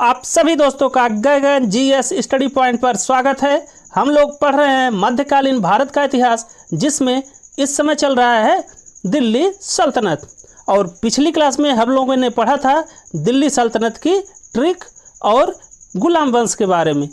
आप सभी दोस्तों का गगन जीएस स्टडी पॉइंट पर स्वागत है। हम लोग पढ़ रहे हैं मध्यकालीन भारत का इतिहास, जिसमें इस समय चल रहा है दिल्ली सल्तनत। और पिछली क्लास में हम लोगों ने पढ़ा था दिल्ली सल्तनत की ट्रिक और गुलाम वंश के बारे में।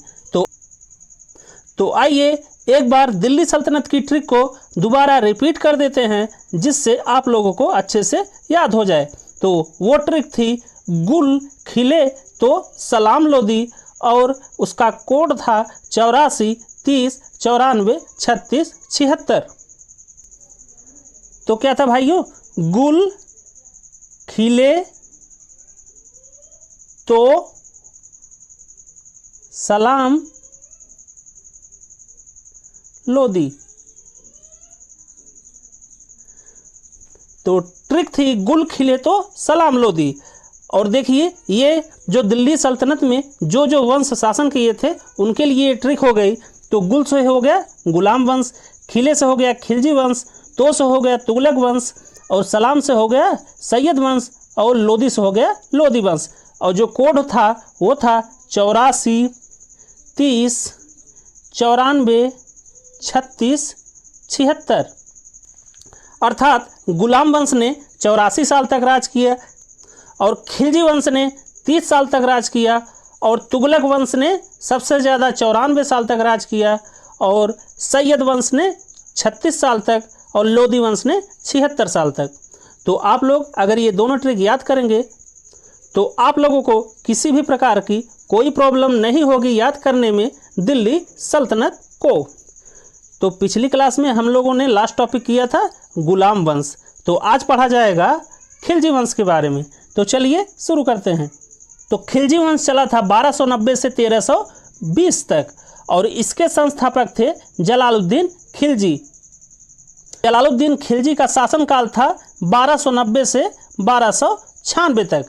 तो आइए एक बार दिल्ली सल्तनत की ट्रिक को दोबारा रिपीट कर देते हैं, जिससे आप लोगों को अच्छे से याद हो जाए। तो वो ट्रिक थी गुल खिले तो सलाम लोदी, और उसका कोड था 84 30 94 36 76। तो क्या था भाइयों? गुल खिले तो सलाम लोदी। तो ट्रिक थी गुल खिले तो सलाम लोदी। और देखिए, ये जो दिल्ली सल्तनत में जो वंश शासन किए थे उनके लिए ये ट्रिक हो गई। तो गुल से हो गया गुलाम वंश, खिले से हो गया खिलजी वंश, तो से हो गया तुगलक वंश, और सलाम से हो गया सैयद वंश, और लोदी से हो गया लोदी वंश। और जो कोड था वो था 84 30 94 36 76। अर्थात गुलाम वंश ने 84 साल तक राज किया, और खिलजी वंश ने 30 साल तक राज किया, और तुगलक वंश ने सबसे ज़्यादा 94 साल तक राज किया, और सैयद वंश ने 36 साल तक, और लोदी वंश ने 76 साल तक। तो आप लोग अगर ये दोनों ट्रिक याद करेंगे तो आप लोगों को किसी भी प्रकार की कोई प्रॉब्लम नहीं होगी याद करने में दिल्ली सल्तनत को। तो पिछली क्लास में हम लोगों ने लास्ट टॉपिक किया था गुलाम वंश, तो आज पढ़ा जाएगा खिलजी वंश के बारे में। तो चलिए शुरू करते हैं। तो खिलजी वंश चला था 1290 से 1320 तक, और इसके संस्थापक थे जलालुद्दीन खिलजी। जलालुद्दीन खिलजी का शासनकाल था 1290 से 1296 तक।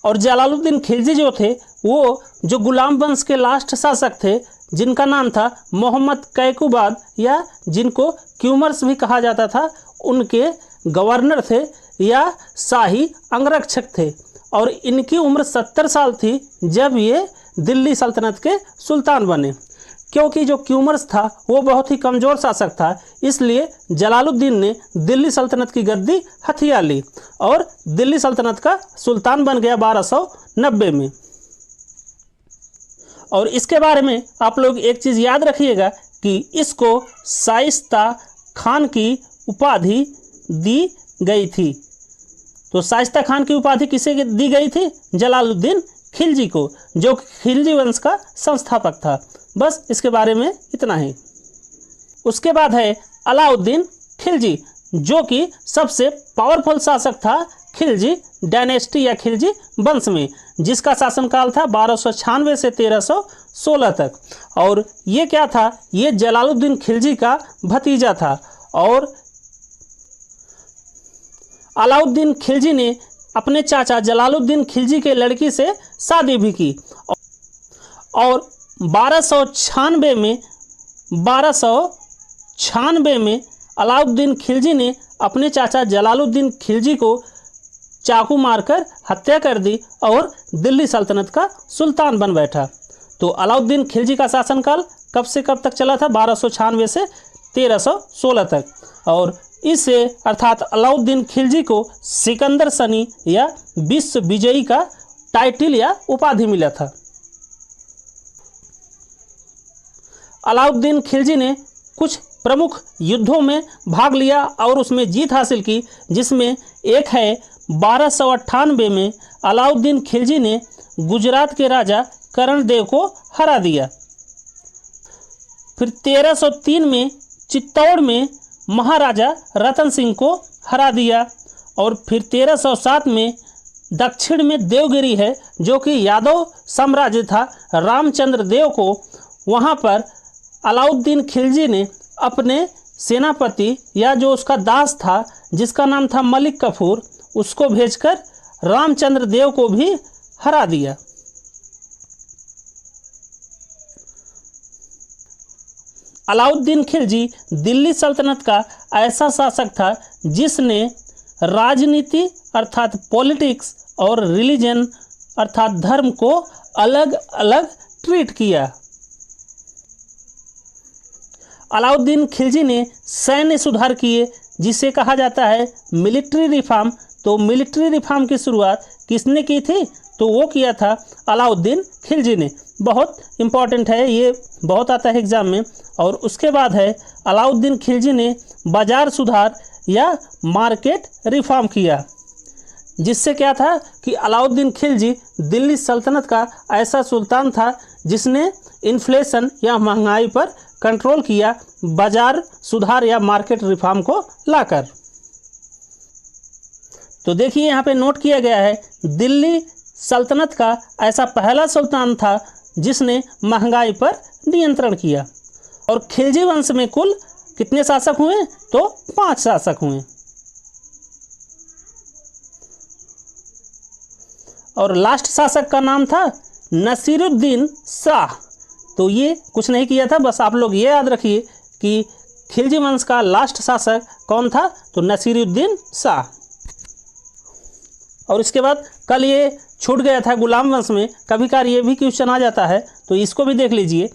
और जलालुद्दीन खिलजी जो थे वो जो गुलाम वंश के लास्ट शासक थे, जिनका नाम था मोहम्मद कैकुबाद, या जिनको क्यूमर्स भी कहा जाता था, उनके गवर्नर थे या शाही अंगरक्षक थे। और इनकी उम्र 70 साल थी जब ये दिल्ली सल्तनत के सुल्तान बने। क्योंकि जो क्यूमर्स था वो बहुत ही कमज़ोर शासक था, इसलिए जलालुद्दीन ने दिल्ली सल्तनत की गद्दी हथिया ली और दिल्ली सल्तनत का सुल्तान बन गया 1290 में। और इसके बारे में आप लोग एक चीज़ याद रखिएगा कि इसको शाइस्ता खान की उपाधि दी गई थी। तो शाइस्ता खान की उपाधि किसे दी गई थी? जलालुद्दीन खिलजी को, जो खिलजी वंश का संस्थापक था। बस इसके बारे में इतना ही। उसके बाद है अलाउद्दीन खिलजी, जो कि सबसे पावरफुल शासक था खिलजी डायनेस्टी या खिलजी वंश में, जिसका शासनकाल था 1296 से 1316 तक। और ये क्या था? ये जलालुद्दीन खिलजी का भतीजा था। और अलाउद्दीन खिलजी ने अपने चाचा जलालुद्दीन खिलजी के लड़की से शादी भी की। और 1296 में अलाउद्दीन खिलजी ने अपने चाचा जलालुद्दीन खिलजी को चाकू मारकर हत्या कर दी और दिल्ली सल्तनत का सुल्तान बन बैठा। तो अलाउद्दीन खिलजी का शासनकाल कब से कब तक चला था? 1296 से 1316 तक। और इससे अर्थात अलाउद्दीन खिलजी को सिकंदर सनी या विश्व विजयी का टाइटल या उपाधि मिला था। अलाउद्दीन खिलजी ने कुछ प्रमुख युद्धों में भाग लिया और उसमें जीत हासिल की, जिसमें एक है 1298 में अलाउद्दीन खिलजी ने गुजरात के राजा कर्णदेव को हरा दिया। फिर 1303 में चित्तौड़ में महाराजा रतन सिंह को हरा दिया। और फिर 1307 में दक्षिण में देवगिरी है, जो कि यादव साम्राज्य था, रामचंद्र देव को, वहाँ पर अलाउद्दीन खिलजी ने अपने सेनापति या जो उसका दास था, जिसका नाम था मलिक कफूर, उसको भेजकर रामचंद्र देव को भी हरा दिया। अलाउद्दीन खिलजी दिल्ली सल्तनत का ऐसा शासक था जिसने राजनीति अर्थात पॉलिटिक्स और रिलीजन अर्थात धर्म को अलग अलग ट्रीट किया। अलाउद्दीन खिलजी ने सैन्य सुधार किए जिसे कहा जाता है मिलिट्री रिफॉर्म। तो मिलिट्री रिफॉर्म की शुरुआत किसने की थी? तो वो किया था अलाउद्दीन खिलजी ने। बहुत इंपॉर्टेंट है, ये बहुत आता है एग्जाम में। और उसके बाद है अलाउद्दीन खिलजी ने बाजार सुधार या मार्केट रिफॉर्म किया, जिससे क्या था कि अलाउद्दीन खिलजी दिल्ली सल्तनत का ऐसा सुल्तान था जिसने इन्फ्लेशन या महंगाई पर कंट्रोल किया बाजार सुधार या मार्केट रिफॉर्म को लाकर। तो देखिए यहाँ पे नोट किया गया है, दिल्ली सल्तनत का ऐसा पहला सुल्तान था जिसने महंगाई पर नियंत्रण किया। और खिलजी वंश में कुल कितने शासक हुए? तो 5 शासक हुए। और लास्ट शासक का नाम था नसीरुद्दीन शाह। तो ये कुछ नहीं किया था, बस आप लोग ये याद रखिए कि खिलजी वंश का लास्ट शासक कौन था? तो नसीरुद्दीन शाह। और इसके बाद कल ये छूट गया था गुलाम वंश में, कभी कभार ये भी क्वेश्चन आ जाता है, तो इसको भी देख लीजिए।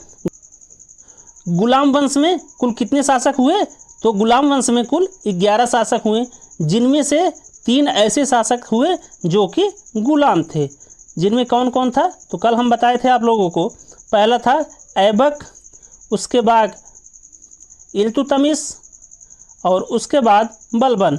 गुलाम वंश में कुल कितने शासक हुए? तो गुलाम वंश में कुल 11 शासक हुए, जिनमें से 3 ऐसे शासक हुए जो कि गुलाम थे। जिनमें कौन कौन था? तो कल हम बताए थे आप लोगों को। पहला था ऐबक, उसके बाद इल्तुतमिश और उसके बाद बलबन।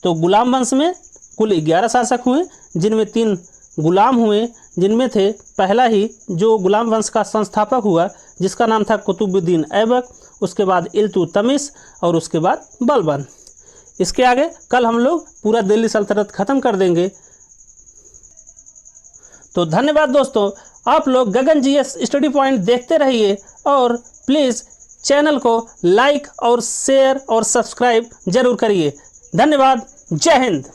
तो गुलाम वंश में कुल 11 शासक हुए, जिनमें 3 गुलाम हुए, जिनमें थे पहला ही जो गुलाम वंश का संस्थापक हुआ जिसका नाम था कुतुबुद्दीन ऐबक, उसके बाद इल्तुतमिश और उसके बाद बलबन। इसके आगे कल हम लोग पूरा दिल्ली सल्तनत ख़त्म कर देंगे। तो धन्यवाद दोस्तों, आप लोग गगन जीएस स्टडी पॉइंट देखते रहिए और प्लीज़ चैनल को लाइक और शेयर और सब्सक्राइब जरूर करिए। धन्यवाद। जय हिंद।